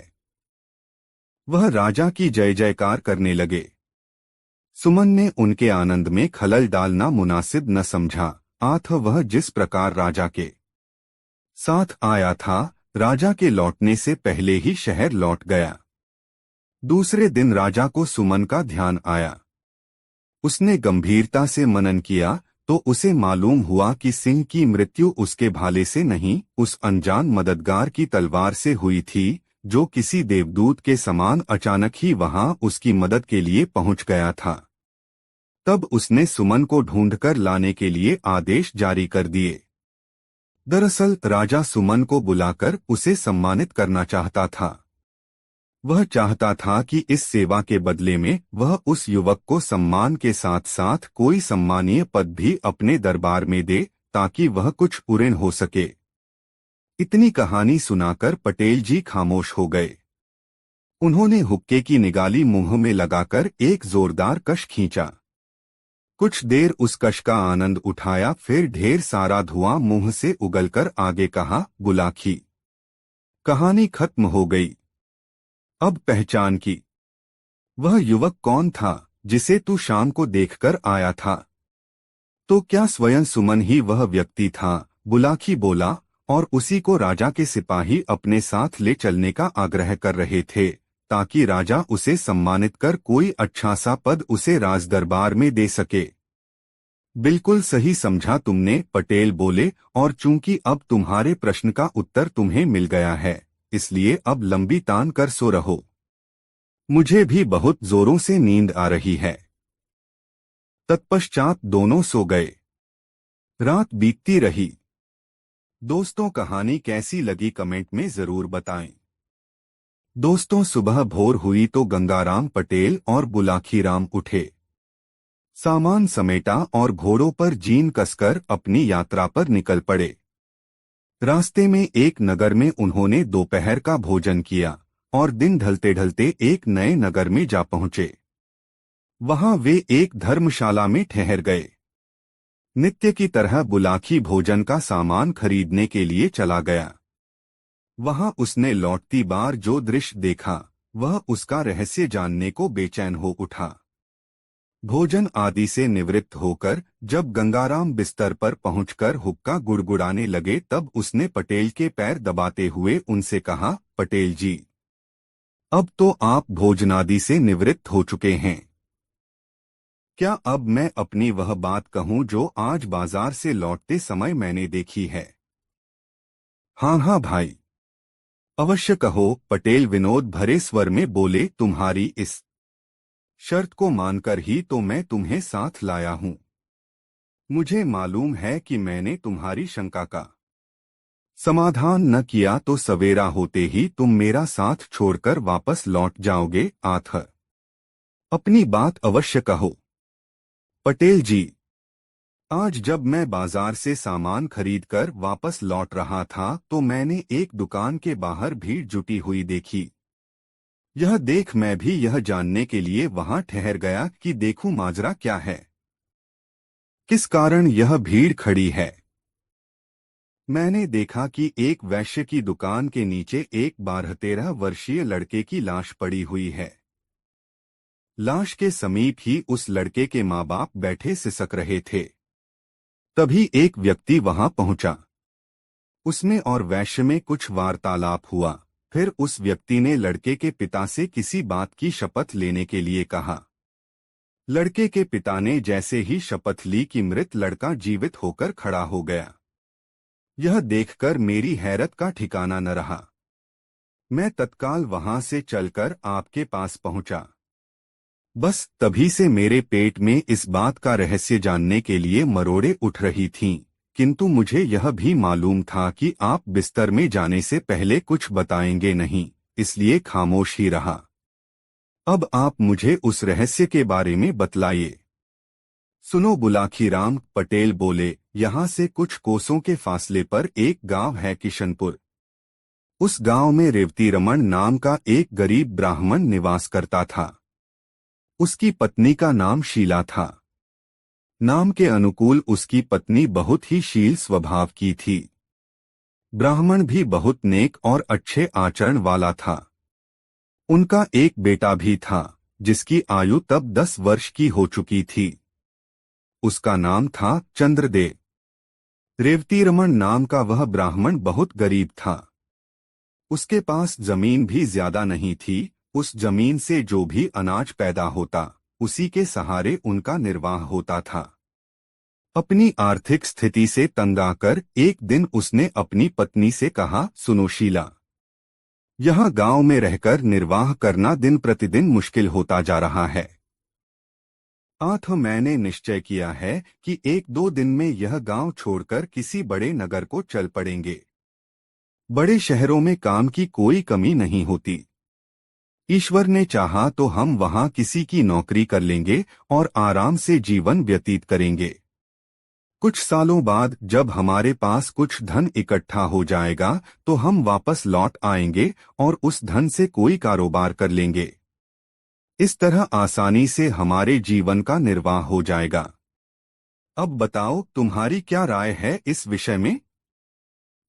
वह राजा की जय जयकार करने लगे। सुमन ने उनके आनंद में खलल डालना मुनासिब न समझा। वह जिस प्रकार राजा के साथ आया था, राजा के लौटने से पहले ही शहर लौट गया। दूसरे दिन राजा को सुमन का ध्यान आया। उसने गंभीरता से मनन किया तो उसे मालूम हुआ कि सिंह की मृत्यु उसके भाले से नहीं, उस अनजान मददगार की तलवार से हुई थी, जो किसी देवदूत के समान अचानक ही वहां उसकी मदद के लिए पहुंच गया था। तब उसने सुमन को ढूंढकर लाने के लिए आदेश जारी कर दिए। दरअसल राजा सुमन को बुलाकर उसे सम्मानित करना चाहता था। वह चाहता था कि इस सेवा के बदले में वह उस युवक को सम्मान के साथ साथ कोई सम्मानीय पद भी अपने दरबार में दे, ताकि वह कुछ उऋण हो सके। इतनी कहानी सुनाकर पटेल जी खामोश हो गए। उन्होंने हुक्के की निगाली मुंह में लगाकर एक जोरदार कश खींचा। कुछ देर उस कश का आनंद उठाया, फिर ढेर सारा धुआं मुंह से उगलकर आगे कहा, बुलाखी, कहानी खत्म हो गई। अब पहचान की। वह युवक कौन था जिसे तू शाम को देखकर आया था? तो क्या स्वयं सुमन ही वह व्यक्ति था? बुलाखी बोला, और उसी को राजा के सिपाही अपने साथ ले चलने का आग्रह कर रहे थे, ताकि राजा उसे सम्मानित कर कोई अच्छा सा पद उसे राजदरबार में दे सके। बिल्कुल सही समझा तुमने, पटेल बोले, और चूंकि अब तुम्हारे प्रश्न का उत्तर तुम्हें मिल गया है, इसलिए अब लंबी तान कर सो रहो। मुझे भी बहुत जोरों से नींद आ रही है। तत्पश्चात दोनों सो गए। रात बीतती रही। दोस्तों, कहानी कैसी लगी कमेंट में जरूर बताएं। दोस्तों, सुबह भोर हुई तो गंगाराम पटेल और बुलाखीराम उठे, सामान समेटा और घोड़ों पर जीन कसकर अपनी यात्रा पर निकल पड़े। रास्ते में एक नगर में उन्होंने दोपहर का भोजन किया और दिन ढलते ढलते एक नए नगर में जा पहुंचे। वहां वे एक धर्मशाला में ठहर गए। नित्य की तरह बुलाखी भोजन का सामान खरीदने के लिए चला गया। वहां उसने लौटती बार जो दृश्य देखा, वह उसका रहस्य जानने को बेचैन हो उठा। भोजन आदि से निवृत्त होकर जब गंगाराम बिस्तर पर पहुंचकर हुक्का गुड़गुड़ाने लगे, तब उसने पटेल के पैर दबाते हुए उनसे कहा, पटेल जी, अब तो आप भोजनादि से निवृत्त हो चुके हैं। क्या अब मैं अपनी वह बात कहूं जो आज बाजार से लौटते समय मैंने देखी है? हाँ हाँ भाई, अवश्य कहो, पटेल विनोद भरे स्वर में बोले। तुम्हारी इस शर्त को मानकर ही तो मैं तुम्हें साथ लाया हूं। मुझे मालूम है कि मैंने तुम्हारी शंका का समाधान न किया तो सवेरा होते ही तुम मेरा साथ छोड़कर वापस लौट जाओगे। अपनी बात अवश्य कहो। पटेल जी, आज जब मैं बाजार से सामान खरीदकर वापस लौट रहा था तो मैंने एक दुकान के बाहर भीड़ जुटी हुई देखी। यह देख मैं भी यह जानने के लिए वहां ठहर गया कि देखूं माजरा क्या है, किस कारण यह भीड़ खड़ी है। मैंने देखा कि एक वैश्य की दुकान के नीचे एक 12-13 वर्षीय लड़के की लाश पड़ी हुई है। लाश के समीप ही उस लड़के के माँ बाप बैठे सिसक रहे थे। तभी एक व्यक्ति वहां पहुंचा। उसमें और वैश्य में कुछ वार्तालाप हुआ। फिर उस व्यक्ति ने लड़के के पिता से किसी बात की शपथ लेने के लिए कहा। लड़के के पिता ने जैसे ही शपथ ली कि मृत लड़का जीवित होकर खड़ा हो गया। यह देखकर मेरी हैरत का ठिकाना न रहा। मैं तत्काल वहां से चलकर आपके पास पहुंचा। बस तभी से मेरे पेट में इस बात का रहस्य जानने के लिए मरोड़े उठ रही थीं, किंतु मुझे यह भी मालूम था कि आप बिस्तर में जाने से पहले कुछ बताएंगे नहीं, इसलिए खामोश ही रहा। अब आप मुझे उस रहस्य के बारे में बतलाइए। सुनो, बुलाखीराम पटेल बोले, यहाँ से कुछ कोसों के फासले पर एक गांव है किशनपुर। उस गांव में रेवती रमन नाम का एक गरीब ब्राह्मण निवास करता था। उसकी पत्नी का नाम शीला था। नाम के अनुकूल उसकी पत्नी बहुत ही शील स्वभाव की थी। ब्राह्मण भी बहुत नेक और अच्छे आचरण वाला था। उनका एक बेटा भी था, जिसकी आयु तब 10 वर्ष की हो चुकी थी। उसका नाम था चंद्रदेव। रेवती रमन नाम का वह ब्राह्मण बहुत गरीब था। उसके पास जमीन भी ज्यादा नहीं थी। उस जमीन से जो भी अनाज पैदा होता, उसी के सहारे उनका निर्वाह होता था। अपनी आर्थिक स्थिति से तंग आकर एक दिन उसने अपनी पत्नी से कहा, सुनो शीला, यह गांव में रहकर निर्वाह करना दिन प्रतिदिन मुश्किल होता जा रहा है। मैंने निश्चय किया है कि 1-2 दिन में यह गांव छोड़कर किसी बड़े नगर को चल पड़ेंगे। बड़े शहरों में काम की कोई कमी नहीं होती। ईश्वर ने चाहा तो हम वहां किसी की नौकरी कर लेंगे और आराम से जीवन व्यतीत करेंगे। कुछ सालों बाद जब हमारे पास कुछ धन इकट्ठा हो जाएगा तो हम वापस लौट आएंगे और उस धन से कोई कारोबार कर लेंगे। इस तरह आसानी से हमारे जीवन का निर्वाह हो जाएगा। अब बताओ, तुम्हारी क्या राय है इस विषय में?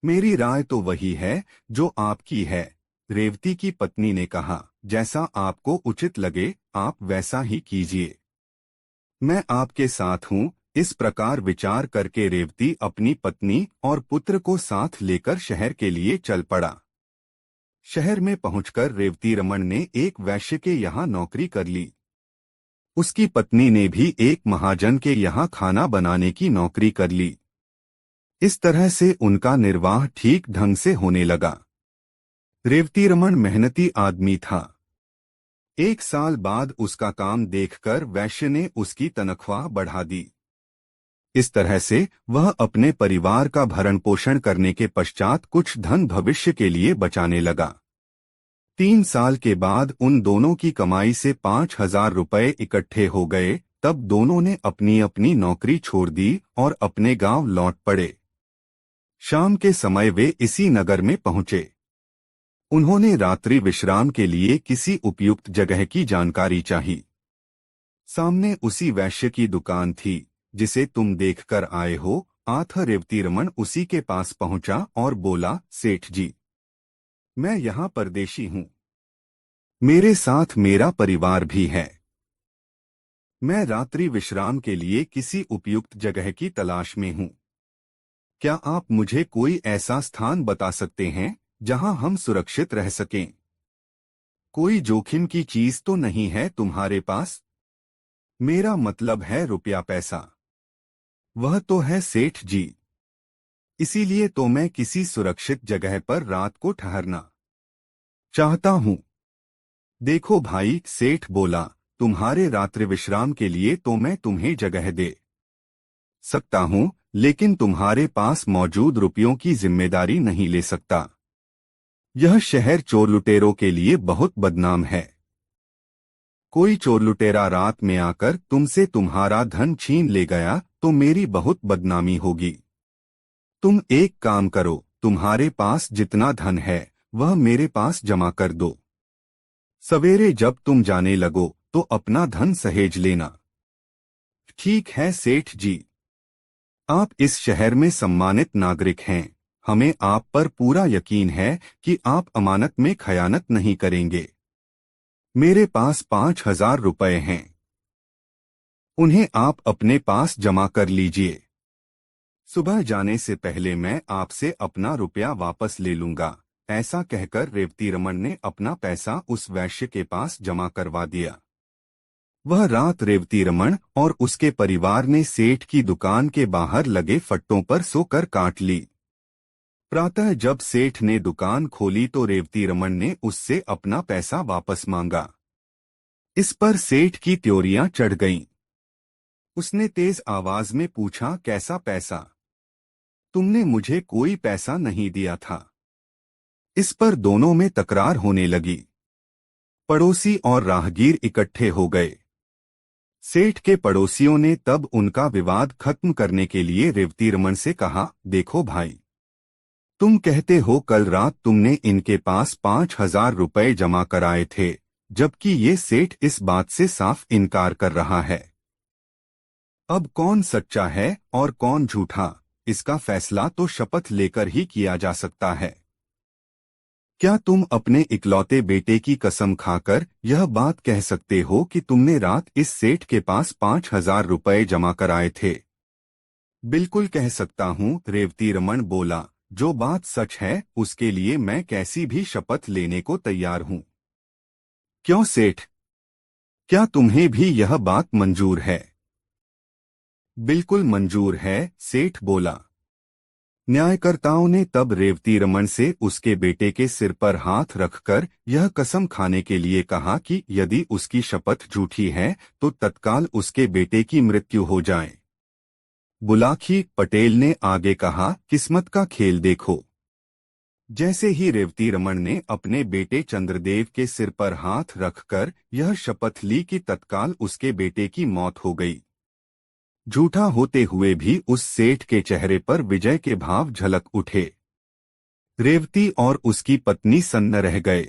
मेरी राय तो वही है जो आपकी है, रेवती की पत्नी ने कहा। जैसा आपको उचित लगे आप वैसा ही कीजिए। मैं आपके साथ हूँ। इस प्रकार विचार करके रेवती अपनी पत्नी और पुत्र को साथ लेकर शहर के लिए चल पड़ा। शहर में पहुंचकर रेवती रमन ने एक वैश्य के यहाँ नौकरी कर ली। उसकी पत्नी ने भी एक महाजन के यहाँ खाना बनाने की नौकरी कर ली। इस तरह से उनका निर्वाह ठीक ढंग से होने लगा। रेवती रमन मेहनती आदमी था। 1 साल बाद उसका काम देखकर वैश्य ने उसकी तनख्वाह बढ़ा दी। इस तरह से वह अपने परिवार का भरण पोषण करने के पश्चात कुछ धन भविष्य के लिए बचाने लगा। 3 साल के बाद उन दोनों की कमाई से 5,000 रुपये इकट्ठे हो गए। तब दोनों ने अपनी अपनी नौकरी छोड़ दी और अपने गांव लौट पड़े। शाम के समय वे इसी नगर में पहुंचे। उन्होंने रात्रि विश्राम के लिए किसी उपयुक्त जगह की जानकारी चाही। सामने उसी वैश्य की दुकान थी जिसे तुम देखकर आए हो। रेवती रमन उसी के पास पहुंचा और बोला, सेठ जी, मैं यहाँ परदेशी हूँ। मेरे साथ मेरा परिवार भी है। मैं रात्रि विश्राम के लिए किसी उपयुक्त जगह की तलाश में हूँ। क्या आप मुझे कोई ऐसा स्थान बता सकते हैं जहां हम सुरक्षित रह सकें? कोई जोखिम की चीज तो नहीं है तुम्हारे पास? मेरा मतलब है रुपया पैसा। वह तो है सेठ जी। इसीलिए तो मैं किसी सुरक्षित जगह पर रात को ठहरना चाहता हूँ। देखो भाई, सेठ बोला, तुम्हारे रात्रि विश्राम के लिए तो मैं तुम्हें जगह दे सकता हूँ, लेकिन तुम्हारे पास मौजूद रुपयों की जिम्मेदारी नहीं ले सकता। यह शहर चोर लुटेरों के लिए बहुत बदनाम है। कोई चोर लुटेरा रात में आकर तुमसे तुम्हारा धन छीन ले गया तो मेरी बहुत बदनामी होगी। तुम एक काम करो, तुम्हारे पास जितना धन है वह मेरे पास जमा कर दो। सवेरे जब तुम जाने लगो तो अपना धन सहेज लेना। ठीक है सेठ जी। आप इस शहर में सम्मानित नागरिक हैं। हमें आप पर पूरा यकीन है कि आप अमानत में खयानत नहीं करेंगे। मेरे पास 5,000 रुपए हैं। उन्हें आप अपने पास जमा कर लीजिए। सुबह जाने से पहले मैं आपसे अपना रुपया वापस ले लूंगा। ऐसा कहकर रेवती रमन ने अपना पैसा उस वैश्य के पास जमा करवा दिया। वह रात रेवती रमन और उसके परिवार ने सेठ की दुकान के बाहर लगे फट्टों पर सोकर काट ली। प्रातः जब सेठ ने दुकान खोली तो रेवती रमन ने उससे अपना पैसा वापस मांगा। इस पर सेठ की त्योरियां चढ़ गईं। उसने तेज आवाज में पूछा, कैसा पैसा? तुमने मुझे कोई पैसा नहीं दिया था। इस पर दोनों में तकरार होने लगी। पड़ोसी और राहगीर इकट्ठे हो गए। सेठ के पड़ोसियों ने तब उनका विवाद खत्म करने के लिए रेवती रमन से कहा, देखो भाई, तुम कहते हो कल रात तुमने इनके पास 5,000 रुपए जमा कराए थे, जबकि ये सेठ इस बात से साफ इनकार कर रहा है। अब कौन सच्चा है और कौन झूठा, इसका फैसला तो शपथ लेकर ही किया जा सकता है। क्या तुम अपने इकलौते बेटे की कसम खाकर यह बात कह सकते हो कि तुमने रात इस सेठ के पास 5,000 रुपए जमा कराए थे? बिल्कुल कह सकता हूँ, रेवती रमन बोला। जो बात सच है उसके लिए मैं कैसी भी शपथ लेने को तैयार हूँ। क्यों सेठ, क्या तुम्हें भी यह बात मंजूर है? बिल्कुल मंजूर है, सेठ बोला। न्यायकर्ताओं ने तब रेवती रमन से उसके बेटे के सिर पर हाथ रखकर यह कसम खाने के लिए कहा कि यदि उसकी शपथ झूठी है तो तत्काल उसके बेटे की मृत्यु हो जाए। बुलाखी पटेल ने आगे कहा, किस्मत का खेल देखो। जैसे ही रेवती रमन ने अपने बेटे चंद्रदेव के सिर पर हाथ रखकर यह शपथ ली कि तत्काल उसके बेटे की मौत हो गई। झूठा होते हुए भी उस सेठ के चेहरे पर विजय के भाव झलक उठे। रेवती और उसकी पत्नी सन्न रह गए।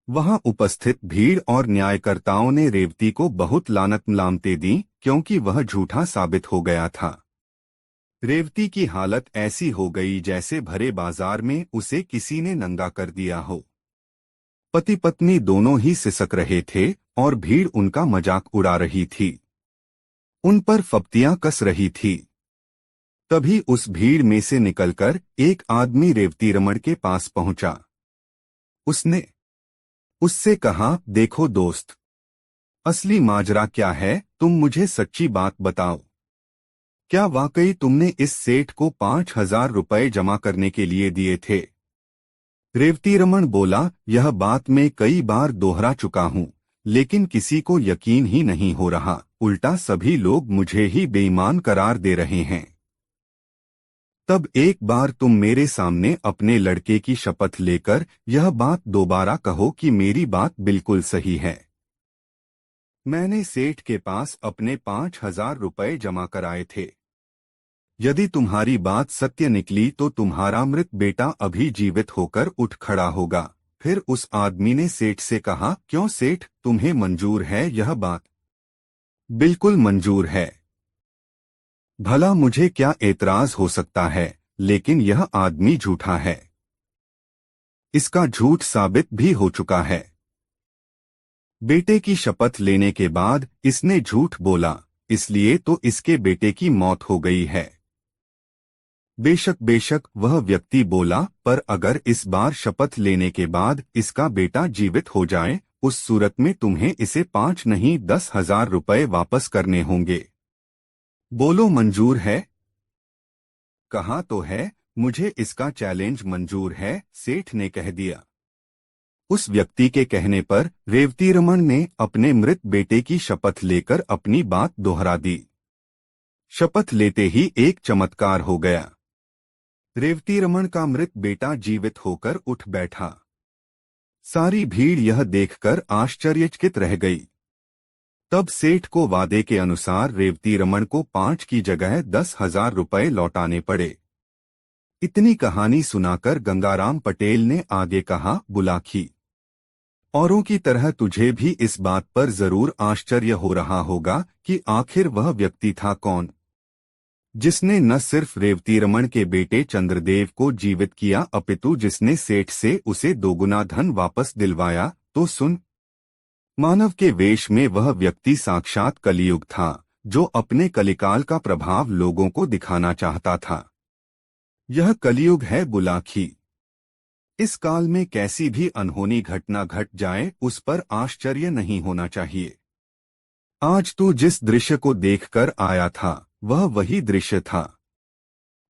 वहां उपस्थित भीड़ और न्यायकर्ताओं ने रेवती को बहुत लानत मलामतें दी, क्योंकि वह झूठा साबित हो गया था। रेवती की हालत ऐसी हो गई जैसे भरे बाजार में उसे किसी ने नंगा कर दिया हो। पति पत्नी दोनों ही सिसक रहे थे और भीड़ उनका मजाक उड़ा रही थी, उन पर फप्तियां कस रही थी। तभी उस भीड़ में से निकलकर एक आदमी रेवती रमन के पास पहुंचा। उसने उससे कहा, देखो दोस्त, असली माजरा क्या है, तुम मुझे सच्ची बात बताओ। क्या वाकई तुमने इस सेठ को 5,000 रुपए जमा करने के लिए दिए थे? रेवती रमन बोला, यह बात मैं कई बार दोहरा चुका हूं, लेकिन किसी को यकीन ही नहीं हो रहा। उल्टा सभी लोग मुझे ही बेईमान करार दे रहे हैं। तब एक बार तुम मेरे सामने अपने लड़के की शपथ लेकर यह बात दोबारा कहो कि मेरी बात बिल्कुल सही है। मैंने सेठ के पास अपने 5,000 रुपए जमा कराए थे। यदि तुम्हारी बात सत्य निकली तो तुम्हारा मृत बेटा अभी जीवित होकर उठ खड़ा होगा। फिर उस आदमी ने सेठ से कहा, क्यों सेठ, तुम्हें मंजूर है यह बात? बिल्कुल मंजूर है। भला मुझे क्या एतराज हो सकता है, लेकिन यह आदमी झूठा है। इसका झूठ साबित भी हो चुका है। बेटे की शपथ लेने के बाद इसने झूठ बोला, इसलिए तो इसके बेटे की मौत हो गई है। बेशक बेशक, वह व्यक्ति बोला, पर अगर इस बार शपथ लेने के बाद इसका बेटा जीवित हो जाए, उस सूरत में तुम्हें इसे 5 नहीं 10,000 रुपए वापस करने होंगे। बोलो मंजूर है? कहा तो है, मुझे इसका चैलेंज मंजूर है, सेठ ने कह दिया। उस व्यक्ति के कहने पर रेवती रमन ने अपने मृत बेटे की शपथ लेकर अपनी बात दोहरा दी। शपथ लेते ही एक चमत्कार हो गया। रेवती रमन का मृत बेटा जीवित होकर उठ बैठा। सारी भीड़ यह देखकर आश्चर्यचकित रह गई। तब सेठ को वादे के अनुसार रेवती रमन को 5 की जगह 10,000 रुपए लौटाने पड़े। इतनी कहानी सुनाकर गंगाराम पटेल ने आगे कहा, बुलाखी औरों की तरह तुझे भी इस बात पर जरूर आश्चर्य हो रहा होगा कि आखिर वह व्यक्ति था कौन, जिसने न सिर्फ रेवतीरमण के बेटे चंद्रदेव को जीवित किया अपितु जिसने सेठ से उसे दोगुना धन वापस दिलवाया। तो सुन, मानव के वेश में वह व्यक्ति साक्षात कलियुग था, जो अपने कलिकाल का प्रभाव लोगों को दिखाना चाहता था। यह कलियुग है बुलाखी। इस काल में कैसी भी अनहोनी घटना घट जाए उस पर आश्चर्य नहीं होना चाहिए। आज तू जिस दृश्य को देखकर आया था वह वही दृश्य था।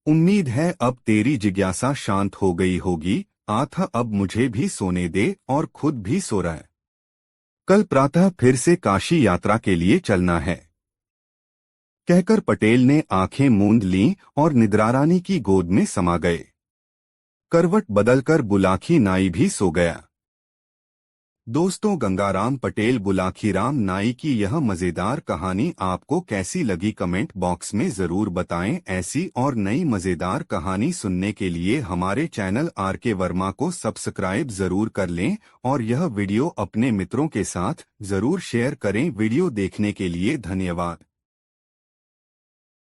उम्मीद है अब तेरी जिज्ञासा शांत हो गई होगी। आथा अब मुझे भी सोने दे और खुद भी सो रहा है। कल प्रातः फिर से काशी यात्रा के लिए चलना है, कहकर पटेल ने आंखें मूंद लीं और निद्रारानी की गोद में समा गए। करवट बदलकर बुलाखी नाई भी सो गया। दोस्तों, गंगाराम पटेल बुलाखीराम नाई की यह मजेदार कहानी आपको कैसी लगी कमेंट बॉक्स में जरूर बताएं। ऐसी और नई मजेदार कहानी सुनने के लिए हमारे चैनल आरके वर्मा को सब्सक्राइब जरूर कर लें और यह वीडियो अपने मित्रों के साथ जरूर शेयर करें। वीडियो देखने के लिए धन्यवाद।